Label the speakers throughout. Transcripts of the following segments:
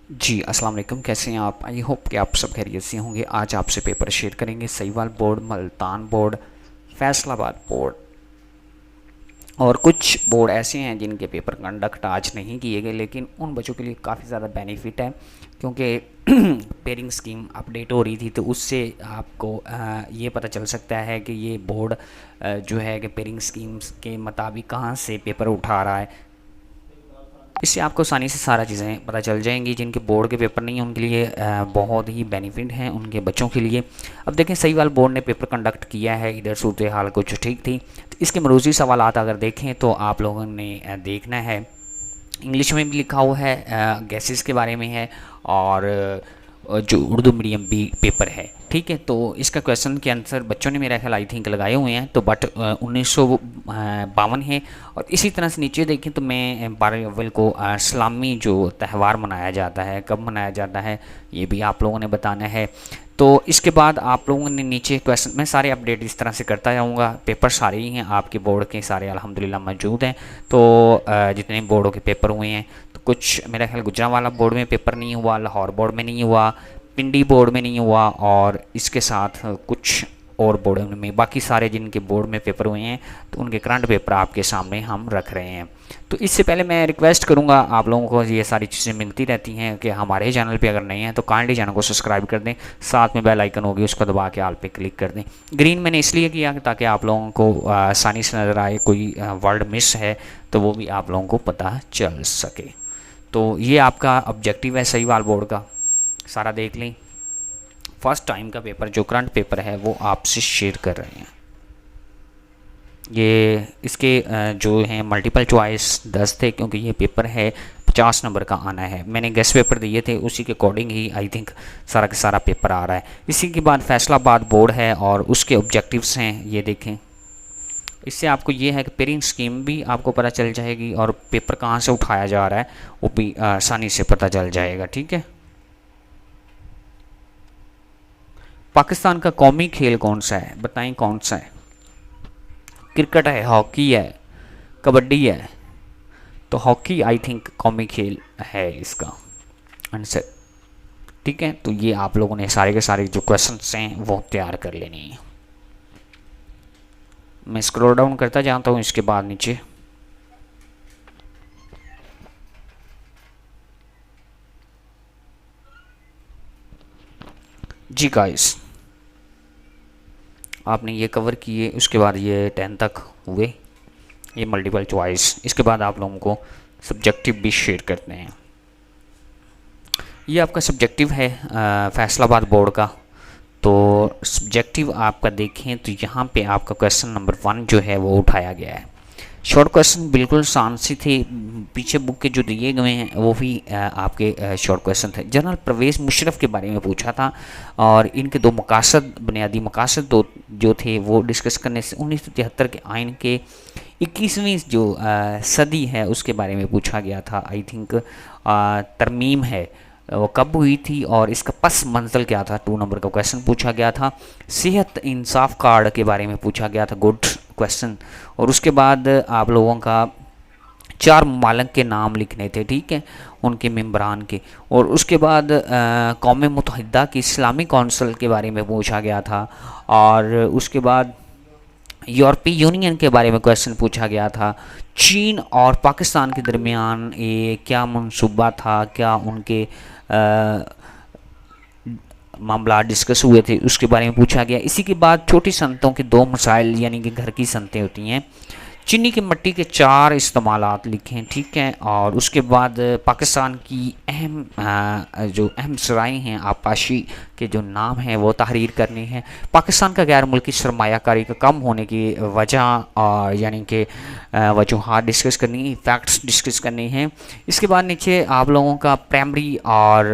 Speaker 1: जी अस्सलाम वालेकुम, कैसे हैं आप? आई होप कि आप सब खैरियत से होंगे। आज आपसे पेपर शेयर करेंगे Sahiwal board, Multan board, Faisalabad board और कुछ बोर्ड ऐसे हैं जिनके पेपर कंडक्ट आज नहीं किए गए, लेकिन उन बच्चों के लिए काफ़ी ज़्यादा बेनिफिट है क्योंकि पेयरिंग स्कीम अपडेट हो रही थी, तो उससे आपको ये पता चल सकता है कि ये बोर्ड जो है कि पेयरिंग स्कीम्स के मुताबिक कहाँ से पेपर उठा रहा है। इससे आपको आसानी से सारा चीज़ें पता चल जाएंगी। जिनके बोर्ड के पेपर नहीं हैं उनके लिए बहुत ही बेनिफिट हैं, उनके बच्चों के लिए। अब देखें, सहीवाल बोर्ड ने पेपर कंडक्ट किया है, इधर सूरत हाल कुछ ठीक थी। तो इसके मरूजी सवालात अगर देखें तो आप लोगों ने देखना है, इंग्लिश में भी लिखा हुआ है, गैसेस के बारे में है, और जो उर्दू मीडियम भी पेपर है। ठीक है, तो इसका क्वेश्चन के आंसर बच्चों ने मेरा ख्याल आई थिंक लगाए हुए हैं, तो बट 1952 है। और इसी तरह से नीचे देखें तो मैं 12 अव्वल को इस्लामी जो त्यौहार मनाया जाता है, कब मनाया जाता है, ये भी आप लोगों ने बताना है। तो इसके बाद आप लोगों ने नीचे क्वेश्चन, मैं सारे अपडेट इस तरह से करता जाऊँगा। पेपर सारे ही हैं आपके बोर्ड के, सारे अल्हम्दुलिल्लाह मौजूद हैं। तो जितने बोर्डों के पेपर हुए हैं, तो कुछ मेरा ख्याल गुजरांवाला बोर्ड में पेपर नहीं हुआ, लाहौर बोर्ड में नहीं हुआ, पिंडी बोर्ड में नहीं हुआ, और इसके साथ कुछ और बोर्ड में, बाकी सारे जिनके बोर्ड में पेपर हुए हैं तो उनके करंट पेपर आपके सामने हम रख रहे हैं। तो इससे पहले मैं रिक्वेस्ट करूंगा, आप लोगों को ये सारी चीज़ें मिलती रहती हैं कि हमारे चैनल पे अगर नए हैं तो काइंडली चैनल को सब्सक्राइब कर दें, साथ में बेल आइकन होगी उसको दबा के ऑल पे क्लिक कर दें। ग्रीन मैंने इसलिए किया ताकि आप लोगों को आसानी से नज़र आए, कोई वर्ड मिस है तो वो भी आप लोगों को पता चल सके। तो ये आपका ऑब्जेक्टिव है सहीवाल बोर्ड का, सारा देख लें। फर्स्ट टाइम का पेपर जो करंट पेपर है वो आपसे शेयर कर रहे हैं। ये इसके जो हैं मल्टीपल चॉइस 10 थे, क्योंकि ये पेपर है 50 नंबर का आना है। मैंने गेस्ट पेपर दिए थे, उसी के अकॉर्डिंग ही आई थिंक सारा का सारा पेपर आ रहा है। इसी के बाद फैसलाबाद बोर्ड है और उसके ऑब्जेक्टिव्स हैं, ये देखें। इससे आपको ये है कि पेयरिंग स्कीम भी आपको पता चल जाएगी और पेपर कहाँ से उठाया जा रहा है वो भी आसानी से पता चल जाएगा। ठीक है, पाकिस्तान का कौमी खेल कौन सा है, बताएं कौन सा है? क्रिकेट है, हॉकी है, कबड्डी है? तो हॉकी आई थिंक कौमी खेल है इसका आंसर। ठीक है, तो ये आप लोगों ने सारे के सारे जो क्वेश्चंस हैं वो तैयार कर लेने हैं। मैं स्क्रॉल डाउन करता जाता हूँ इसके बाद नीचे। जी गाइस, आपने ये कवर किए, उसके बाद ये 10 तक हुए, ये मल्टीपल चॉइस। इसके बाद आप लोगों को सब्जेक्टिव भी शेयर करते हैं। ये आपका सब्जेक्टिव है फैसलाबाद बोर्ड का। तो सब्जेक्टिव आपका देखें तो यहाँ पे आपका क्वेश्चन नंबर 1 जो है वो उठाया गया है। शॉर्ट क्वेश्चन बिल्कुल आसान से थे, पीछे बुक के जो दिए गए हैं वो भी आपके शॉर्ट क्वेश्चन थे। जनरल परवेज़ मुशर्रफ के बारे में पूछा था और इनके दो मकासद, बुनियादी मकासद दो जो थे वो डिस्कस करने से 1973 के आइन के 21वीं जो सदी है उसके बारे में पूछा गया था। आई थिंक तरमीम है वो कब हुई थी और इसका पस मंजिल क्या था, 2 नंबर का क्वेश्चन पूछा गया था। सेहत इंसाफ कार्ड के बारे में पूछा गया था, गुड क्वेश्चन। और उसके बाद आप लोगों का 4 ममालिक के नाम लिखने थे, ठीक है, उनके मेम्बरान के। और उसके बाद कौम मुत्तहिदा की इस्लामी कौंसिल के बारे में पूछा गया था। और उसके बाद यूरोपीय यूनियन के बारे में क्वेश्चन पूछा गया था। चीन और पाकिस्तान के दरमियान ये क्या मंसूबा था, क्या उनके मामला डिस्कस हुए थे, उसके बारे में पूछा गया। इसी के बाद छोटी सनतों के 2 मसाइल, यानी कि घर की सनतें होती हैं। चीनी की मिट्टी के 4 इस्तेमालात लिखें, ठीक है। और उसके बाद पाकिस्तान की अहम जो अहम सराएँ हैं आबपाशी के जो नाम हैं वो तहरीर करनी है। पाकिस्तान का गैर मुल्की सरमायाकारी का कम होने की वजह और यानी कि वजूहात डिस्कस करनी है, फैक्ट्स डिस्कस करनी हैं। इसके बाद नीचे आप लोगों का प्राइमरी और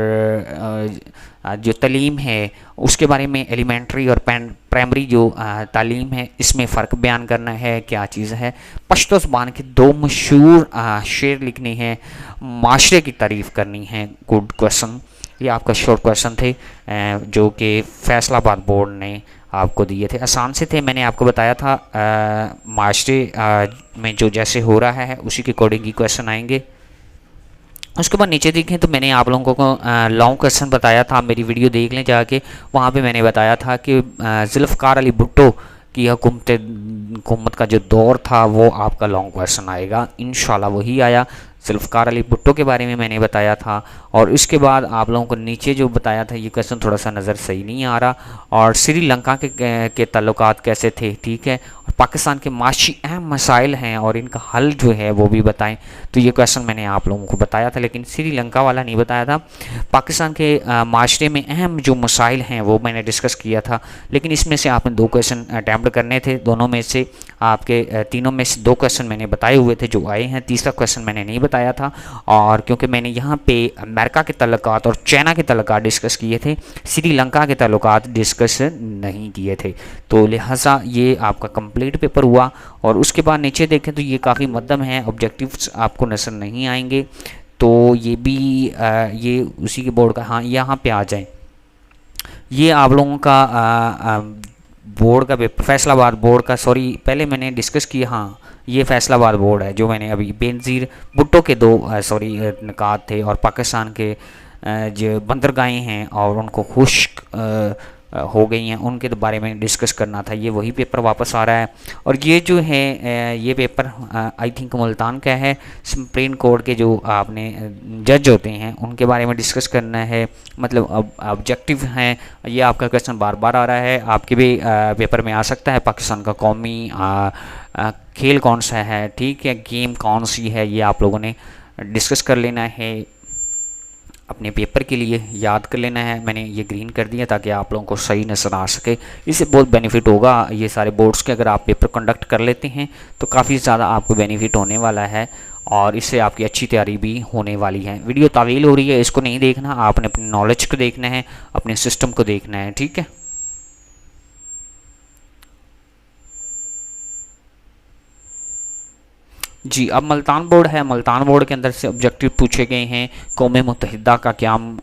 Speaker 1: जो तालीम है उसके बारे में, एलिमेंट्री और प्राइमरी जो तालीम है इसमें फ़र्क बयान करना है, क्या चीज़ है। पश्तो ज़बान के 2 मशहूर शेर लिखने हैं, माशरे की तारीफ़ करनी है, गुड क्वेश्चन। ये आपका शॉर्ट क्वेश्चन थे जो कि फैसलाबाद बोर्ड ने आपको दिए थे, आसान से थे। मैंने आपको बताया था माशरे में जो जैसे हो रहा है उसी के अकॉर्डिंग ही क्वेश्चन आएंगे। उसके बाद नीचे देखें तो मैंने आप लोगों को लॉन्ग क्वेश्चन बताया था, मेरी वीडियो देख लें जाके, वहाँ पे मैंने बताया था कि जुल्फ़िकार अली भुट्टो की हुकूमत का जो दौर था वो आपका लॉन्ग क्वेश्चन आएगा, इंशाल्लाह वही आया। जुल्फ़िकार अली भुट्टो के बारे में मैंने बताया था। और इसके बाद आप लोगों को नीचे जो बताया था, ये क्वेश्चन थोड़ा सा नज़र सही नहीं आ रहा, और श्रीलंका के ताल्लुकात कैसे थे, ठीक है, और पाकिस्तान के माशी अहम मसाइल हैं और इनका हल जो है वो भी बताएं। तो ये क्वेश्चन मैंने आप लोगों को बताया था, लेकिन श्रीलंका वाला नहीं बताया था। पाकिस्तान के माशरे में अहम जो मसाइल हैं वो मैंने डिस्कस किया था, लेकिन इसमें से आपने 2 क्वेश्चन अटैम्प्ट करने थे, दोनों में से आपके तीनों में से 2 क्वेश्चन मैंने बताए हुए थे जो आए हैं, तीसरा क्वेश्चन मैंने नहीं बताया था। और क्योंकि मैंने यहाँ पे अमेरिका के ताल्लुकात और चाइना के ताल्लुकात डिस्कस किए थे, श्रीलंका के ताल्लुकात डिस्कस नहीं किए थे, तो लिहाजा ये आपका कंप्लीट पेपर हुआ। और उसके बाद नीचे देखें तो ये काफ़ी मध्यम है, ऑब्जेक्टिव्स आपको नज़र नहीं आएंगे, तो ये भी ये उसी के बोर्ड का। हाँ, यहाँ पे आ जाएं, ये आप लोगों का बोर्ड का पेपर, फैसलाबाद बोर्ड का, सॉरी पहले मैंने डिस्कस किया, हाँ ये फैसलाबाद बोर्ड है जो मैंने अभी, बेनज़ीर भुट्टो के 2 सॉरी निकात थे, और पाकिस्तान के जो बंदरगाहें हैं और उनको खुश्क हो गई हैं, उनके बारे में डिस्कस करना था, ये वही पेपर वापस आ रहा है। और ये जो है ये पेपर आई थिंक मुल्तान का है, सुप्रीम कोर्ट के जो आपने जज होते हैं उनके बारे में डिस्कस करना है, मतलब अब ऑब्जेक्टिव हैं। ये आपका क्वेश्चन बार बार आ रहा है, आपके भी पेपर में आ सकता है। पाकिस्तान का कौमी खेल कौन सा है, ठीक है, गेम कौन सी है, ये आप लोगों ने डिस्कस कर लेना है, अपने पेपर के लिए याद कर लेना है। मैंने ये ग्रीन कर दिया ताकि आप लोगों को सही नज़र आ सके, इससे बहुत बेनिफिट होगा ये सारे बोर्ड्स के। अगर आप पेपर कंडक्ट कर लेते हैं तो काफ़ी ज़्यादा आपको बेनिफिट होने वाला है, और इससे आपकी अच्छी तैयारी भी होने वाली है। वीडियो तावील हो रही है, इसको नहीं देखना, आपने अपनी नॉलेज को देखना है, अपने सिस्टम को देखना है, ठीक है। जी, अब मुल्तान बोर्ड है, मुल्तान बोर्ड के अंदर से ऑब्जेक्टिव पूछे गए हैं, कौम मुत्तहिदा का क़याम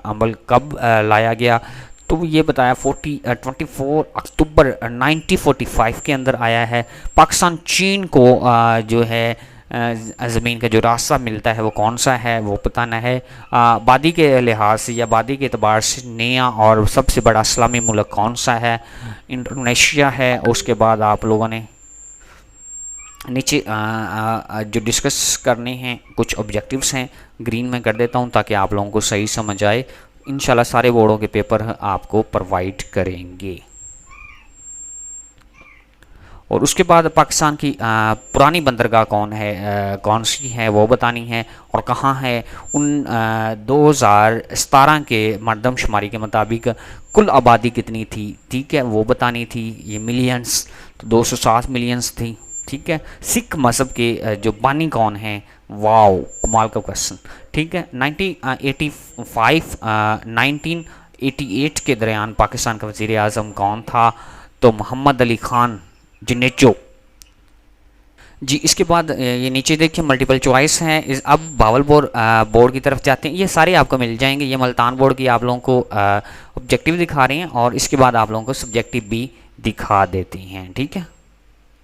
Speaker 1: अमल कब लाया गया, तो ये बताया 24 अक्टूबर 1945 के अंदर आया है। पाकिस्तान चीन को जो है ज़मीन का जो रास्ता मिलता है वो कौन सा है वो बताना है। आबादी के लिहाज से या आबादी के अतबार से नया और सबसे बड़ा इस्लामी मुल्क कौन सा है, इंडोनेशिया है। उसके बाद आप लोगों ने नीचे जो डिस्कस करने हैं कुछ ऑब्जेक्टिव्स हैं, ग्रीन में कर देता हूं ताकि आप लोगों को सही समझ आए। इंशाल्लाह सारे बोर्डों के पेपर आपको प्रोवाइड करेंगे। और उसके बाद पाकिस्तान की पुरानी बंदरगाह कौन सी है वो बतानी है, और कहाँ है। उन 2017 के मरदमशुमारी के मुताबिक कुल आबादी कितनी थी, ठीक है, वो बतानी थी। ये मिलियंस, तो 207 मिलियंस थी, ठीक है। सिख मज़हब के जो बानी कौन हैं, वाओ कमाल का क्वेश्चन, ठीक है। 1988 के दरमियान पाकिस्तान का वज़ीर आज़म कौन था, तो मोहम्मद अली ख़ान जिन्नेचो। जी, इसके बाद ये नीचे देखिए मल्टीपल चॉइस हैं। अब भावलपुर बोर्ड की तरफ जाते हैं, ये सारे आपको मिल जाएंगे। ये मुल्तान बोर्ड की आप लोगों को ऑब्जेक्टिव दिखा रहे हैं, और इसके बाद आप लोगों को सब्जेक्टिव भी दिखा देते हैं, ठीक है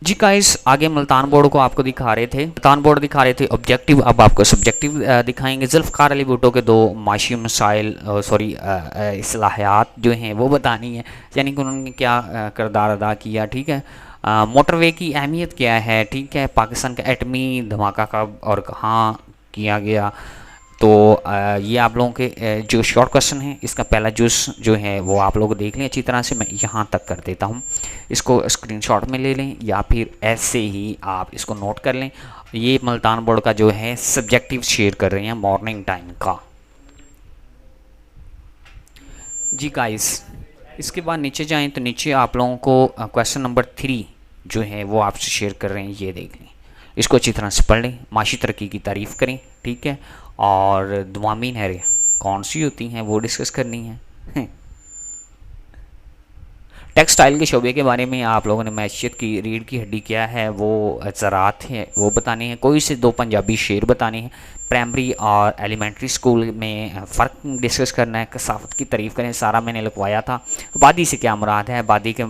Speaker 1: जी। गाइस आगे मुल्तान बोर्ड को आपको दिखा रहे थे, मुल्तान बोर्ड दिखा रहे थे ऑब्जेक्टिव, अब आपको सब्जेक्टिव दिखाएंगे। जुल्फ़िकार अली भुट्टो के 2 माशी मसाइल सॉरी इस्लाहात जो हैं वो बतानी है, यानी कि उन्होंने क्या किरदार अदा किया, ठीक है। मोटरवे की अहमियत क्या है, ठीक है। पाकिस्तान का एटमी धमाका कब और कहाँ किया गया, तो ये आप लोगों के जो शॉर्ट क्वेश्चन है, इसका पहला जुज़ जो है वो आप लोग देख लें अच्छी तरह से। मैं यहाँ तक कर देता हूँ, इसको स्क्रीनशॉट में ले लें या फिर ऐसे ही आप इसको नोट कर लें। ये मुल्तान बोर्ड का जो है सब्जेक्टिव शेयर कर रहे हैं मॉर्निंग टाइम का। जी गाइस, इसके बाद नीचे जाएं तो नीचे आप लोगों को क्वेश्चन नंबर 3 जो है वो आपसे शेयर कर रहे हैं, ये देख लें, इसको अच्छी तरह से पढ़ लें, माशी तरक्की की तारीफ़ करें, ठीक है। और दुआमी नहरें कौन सी होती हैं वो डिस्कस करनी है। टेक्सटाइल के शोबे के बारे में आप लोगों ने मैशियत की रीढ़ की हड्डी क्या है वो ज़रात है वो बताने हैं। कोई से 2 पंजाबी शेर बताने हैं। प्राइमरी और एलिमेंट्री स्कूल में फ़र्क डिस्कस करना है। कसाफत की तारीफ़ करें, सारा मैंने लिखवाया था। आबादी से क्या मुराद है, आबादी के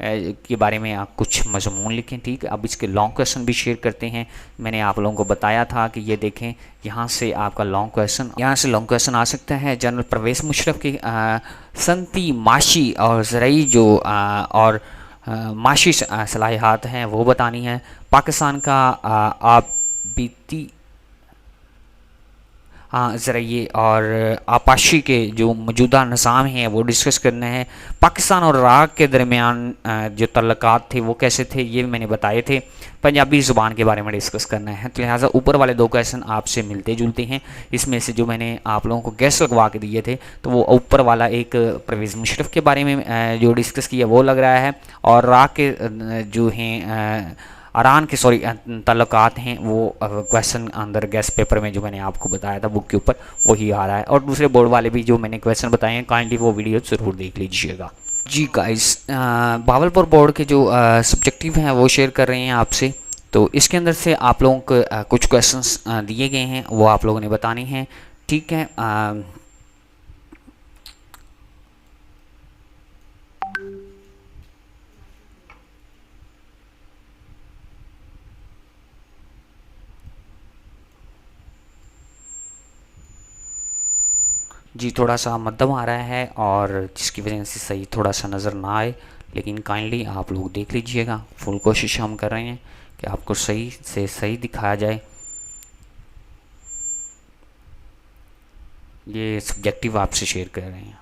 Speaker 1: के बारे में आप कुछ मजमून लिखें। ठीक है, अब इसके लॉन्ग क्वेश्चन भी शेयर करते हैं। मैंने आप लोगों को बताया था कि ये देखें, यहाँ से आपका लॉन्ग क्वेश्चन आ सकता है। जनरल परवेज़ मुशर्रफ की सनती, माशी और ज़रई जो और माशी सलाहियात हैं वो बतानी है। पाकिस्तान का आबिदी ज़रिए और आपाशी के जो मौजूदा निज़ाम हैं वो डिस्कस करना है। पाकिस्तान और इराक़ के दरमियान जो तल्लुकात थे वो कैसे थे ये मैंने बताए थे। पंजाबी ज़ुबान के बारे में डिस्कस करना है। तो लिहाजा ऊपर वाले 2 क्वेश्चन आपसे मिलते जुलते हैं। इसमें से जो मैंने आप लोगों को गैस लगवा के दिए थे तो वो ऊपर वाला एक परवेज़ मुशर्रफ के बारे में जो डिस्कस किया वो लग रहा है, और इराक़ के जो हैं ईरान के ताल्लुकात हैं वो क्वेश्चन अंदर गेस्ट पेपर में जो मैंने आपको बताया था बुक के ऊपर वही आ रहा है। और दूसरे बोर्ड वाले भी जो मैंने क्वेश्चन बताए हैं काइंडली वो वीडियो ज़रूर देख लीजिएगा। जी गाइस, भावलपुर बोर्ड के जो सब्जेक्टिव हैं वो शेयर कर रहे हैं आपसे। तो इसके अंदर से आप लोगों को कुछ क्वेश्चंस दिए गए हैं वो आप लोगों ने बताने हैं। ठीक है, जी थोड़ा सा मध्यम आ रहा है और जिसकी वजह से सही थोड़ा सा नज़र ना आए, लेकिन काइंडली आप लोग देख लीजिएगा। फुल कोशिश हम कर रहे हैं कि आपको सही से सही दिखाया जाए। ये सब्जेक्टिव आपसे शेयर कर रहे हैं।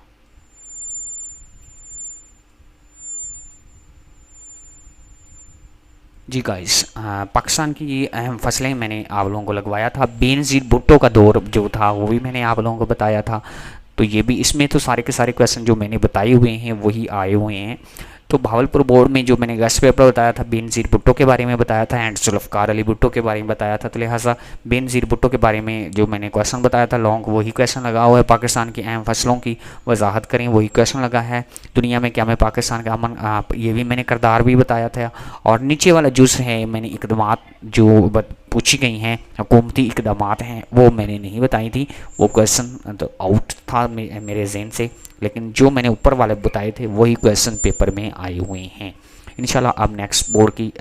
Speaker 1: जी गाइस, पाकिस्तान की ये अहम फसलें मैंने आप लोगों को लगवाया था। बेनज़ीर भुट्टो का दौर जो था वो भी मैंने आप लोगों को बताया था। तो ये भी इसमें तो सारे के सारे क्वेश्चन जो मैंने बताए हुए हैं वही आए हुए हैं। तो भावलपुर बोर्ड में जो मैंने गेस्ट पेपर बताया था बेनज़ीर भुट्टो के बारे में बताया था एंड जुल्फ़िकार अली भुट्टो के बारे में बताया था। तो लिहाजा बेनज़ीर भुट्टो के बारे में जो मैंने क्वेश्चन बताया था लॉन्ग वही क्वेश्चन लगा हुआ है। पाकिस्तान की अहम फसलों की वजाहत करें वही क्वेश्चन लगा है। दुनिया में क्या मैं पाकिस्तान का अमन ये भी मैंने किरदार भी बताया था। और नीचे वाला जुज़ है मैंने इक़दामात जो पूछी गई हैं हुकूमती इक़दामात हैं वो मैंने नहीं बताई थी। वो क्वेश्चन तो आउट था मेरे जहन से, लेकिन जो मैंने ऊपर वाले बताए थे वही क्वेश्चन पेपर में आए हुए हैं। इंशाल्लाह अब नेक्स्ट बोर्ड की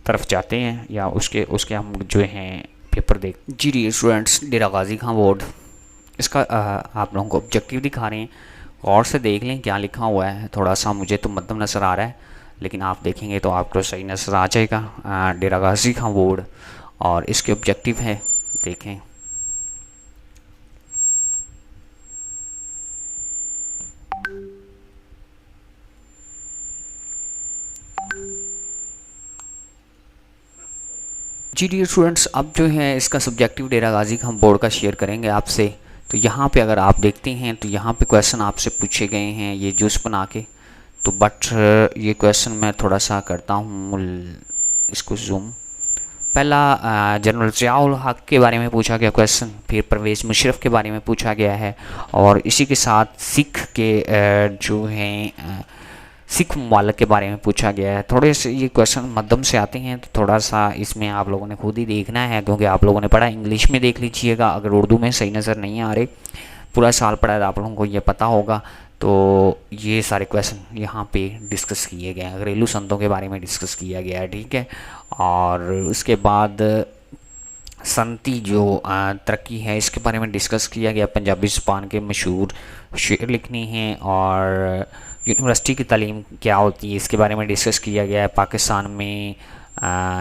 Speaker 1: तरफ जाते हैं या उसके हम जो हैं पेपर देख। जी डी स्टूडेंट्स, डेरा गाजी खां बोर्ड, इसका आप लोगों को ऑब्जेक्टिव दिखा रहे हैं। गौर से देख लें क्या लिखा हुआ है। थोड़ा सा मुझे तो मध्यम नज़र आ रहा है, लेकिन आप देखेंगे तो आपको सही नज़र आ जाएगा। डेरा गाजी खां बोर्ड और इसके ऑब्जेक्टिव है, देखें। जी डी स्टूडेंट्स, अब जो है इसका सब्जेक्टिव डेरा गाजी खां बोर्ड का शेयर करेंगे आपसे। तो यहाँ पे अगर आप देखते हैं तो यहाँ पे क्वेश्चन आपसे पूछे गए हैं ये जूस बना के। तो बट ये क्वेश्चन मैं थोड़ा सा करता हूँ इसको जूम। पहला जनरल ज़ियाउल हक के बारे में पूछा गया क्वेश्चन, फिर परवेज़ मुशर्रफ के बारे में पूछा गया है, और इसी के साथ सिख के जो हैं सिख ममालिक के बारे में पूछा गया है। थोड़े से ये क्वेश्चन मध्यम से आते हैं तो थोड़ा सा इसमें आप लोगों ने खुद ही देखना है, क्योंकि आप लोगों ने पढ़ा इंग्लिश में देख लीजिएगा। अगर उर्दू में सही नज़र नहीं आ रहे, पूरा साल पढ़ा है आप लोगों को ये पता होगा। तो ये सारे क्वेश्चन यहाँ पे डिस्कस किए गए हैं। घरेलू संतों के बारे में डिस्कस किया गया है, ठीक है। और उसके बाद संती जो तरक्की है इसके बारे में डिस्कस किया गया। पंजाबी ज़ुबान के मशहूर शेर लिखने हैं, और यूनिवर्सिटी की तालीम क्या होती है इसके बारे में डिस्कस किया गया है। पाकिस्तान में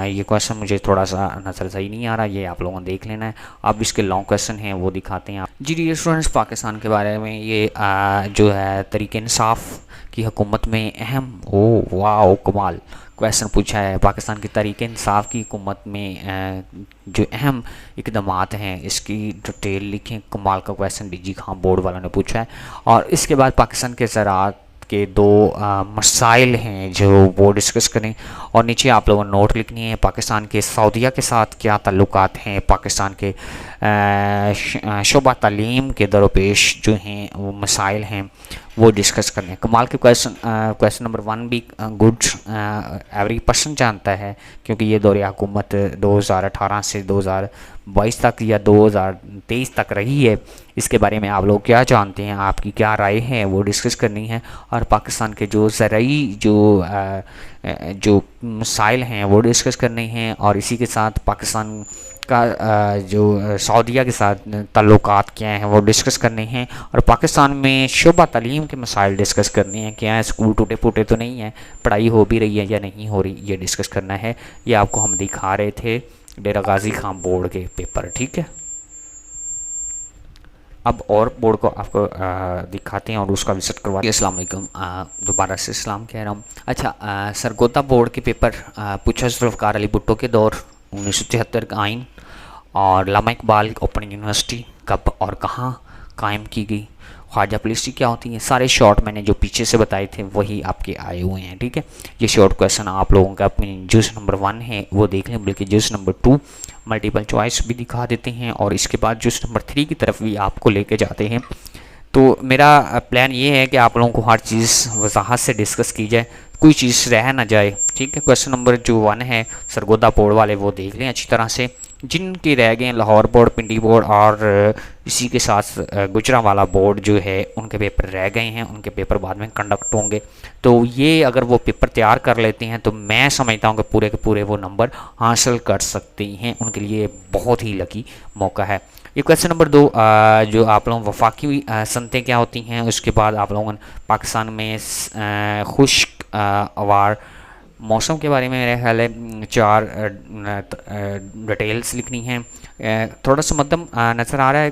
Speaker 1: ये क्वेश्चन मुझे थोड़ा सा नज़र सही नहीं आ रहा, ये आप लोगों ने देख लेना है। अब इसके लॉन्ग क्वेश्चन हैं वो दिखाते हैं आप। जी डी स्टूडेंट्स, पाकिस्तान के बारे में ये जो है तरीक़े इंसाफ की हुकूमत में अहम वाह कमाल क्वेश्चन पूछा है। पाकिस्तान की तरीक़े इंसाफ की हुकूमत में जो अहम इक़दामात हैं इसकी डिटेल लिखें। कमाल का क्वेश्चन डी खां बोर्ड वालों ने पूछा है। और इसके बाद पाकिस्तान के ज़राअत के 2 मसाइल हैं जो वो डिस्कस करें, और नीचे आप लोगों ने नोट लिखनी है। पाकिस्तान के सऊदीया के साथ क्या ताल्लुकात हैं, पाकिस्तान के शोबा तालीम के दरपेश जो हैं वो मसाइल हैं वो डिस्कस करने हैं। कमाल के क्वेश्चन नंबर 1 भी गुड एवरी पर्सन जानता है, क्योंकि ये दौर हुकूमत 2018 से 2022 तक या 2023 तक रही है। इसके बारे में आप लोग क्या जानते हैं, आपकी क्या राय है, वो डिस्कस करनी है। और पाकिस्तान के जो ज़रूरी जो मसाइल हैं वो डिस्कस करने हैं। और इसी के साथ पाकिस्तान का जो सऊदीया के साथ ताल्लुकात क्या हैं वो डिस्कस करने हैं। और पाकिस्तान में शोबा तालीम के मसाइल डिस्कस करने हैं, क्या स्कूल टूटे फूटे तो नहीं हैं, पढ़ाई हो भी रही है या नहीं हो रही, ये डिस्कस करना है। ये आपको हम दिखा रहे थे डेरा गाजी खान बोर्ड के पेपर, ठीक है। अब और बोर्ड को आपको दिखाते हैं और उसका विजिट करवाते हैं। अस्सलाम वालेकुम, दोबारा से सलाम कह रहा हूँ। अच्छा, सरगोदा बोर्ड के पेपर पूछा जुल्फ़िकार अली भुट्टो के दौर 1973 का आइन और लामा इकबाल ओपन यूनिवर्सिटी कब और कहाँ कायम की गई, ख्वाजा पॉलिसी क्या होती है, सारे शॉर्ट मैंने जो पीछे से बताए थे वही आपके आए हुए हैं, ठीक है। ये शॉर्ट क्वेश्चन आप लोगों का अपनी जूस नंबर 1 है वो देख लें, बल्कि जूस नंबर 2 मल्टीपल चॉइस भी दिखा देते हैं और इसके बाद जूस नंबर 3 की तरफ भी आपको लेके जाते हैं। तो मेरा प्लान ये है कि आप लोगों को हर चीज़ वजाहत से डिस्कस की जाए, कोई चीज़ रह ना जाए, ठीक है। क्वेश्चन नंबर जो 1 है सरगोदा बोर्ड वाले वो देख लें अच्छी तरह से। जिनके रह गए हैं लाहौर बोर्ड, पिंडी बोर्ड और इसी के साथ गुजरांवाला बोर्ड जो है उनके पेपर रह गए हैं, उनके पेपर बाद में कंडक्ट होंगे। तो ये अगर वो पेपर तैयार कर लेते हैं तो मैं समझता हूँ कि पूरे के पूरे वो नंबर हासिल कर सकते हैं, उनके लिए बहुत ही लकी मौका है। ये क्वेश्चन नंबर 2 जो आप लोग वफाकी सनतें क्या होती हैं, उसके बाद आप लोगों पाकिस्तान में खुश्क अवार मौसम के बारे में मेरे ख्याल है 4 डिटेल्स लिखनी है। थोड़ा सा मध्यम नज़र आ रहा है,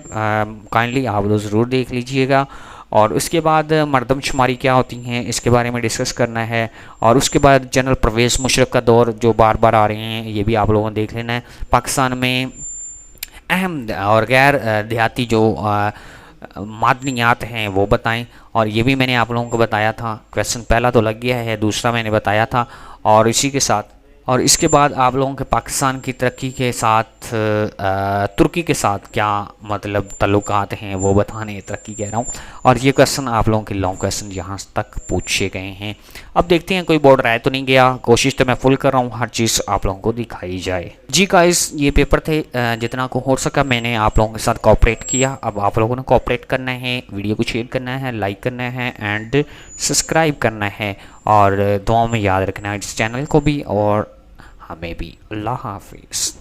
Speaker 1: काइंडली आप लोग ज़रूर देख लीजिएगा। और उसके बाद मरदमशुमारी क्या होती हैं इसके बारे में डिस्कस करना है। और उसके बाद जनरल परवेज़ मुशर्रफ का दौर जो बार बार आ रहे हैं ये भी आप लोगों ने देख लेना है। पाकिस्तान में अहम और गैर देहाती जो मादनियात हैं वो बताएं, और ये भी मैंने आप लोगों को बताया था। क्वेश्चन पहला तो लग गया है, दूसरा मैंने बताया था। और इसी के साथ और इसके बाद आप लोगों के पाकिस्तान की तरक्की के साथ तुर्की के साथ क्या मतलब ताल्लुकात हैं वो बताने, तरक्की कह रहा हूँ। और ये क्वेश्चन आप लोगों के लॉन्ग क्वेश्चन यहाँ तक पूछे गए हैं। अब देखते हैं कोई बोर्ड रह तो नहीं गया, कोशिश तो मैं फुल कर रहा हूँ हर चीज़ आप लोगों को दिखाई जाए। जी गाइस, ये पेपर थे, जितना को हो सका मैंने आप लोगों के साथ कोऑपरेट किया। अब आप लोगों ने कोऑपरेट करना है, वीडियो को शेयर करना है, लाइक करना है एंड सब्सक्राइब करना है, और दुआ में याद रखना है इस चैनल को भी और हमें भी। अल्लाह हाफिज़।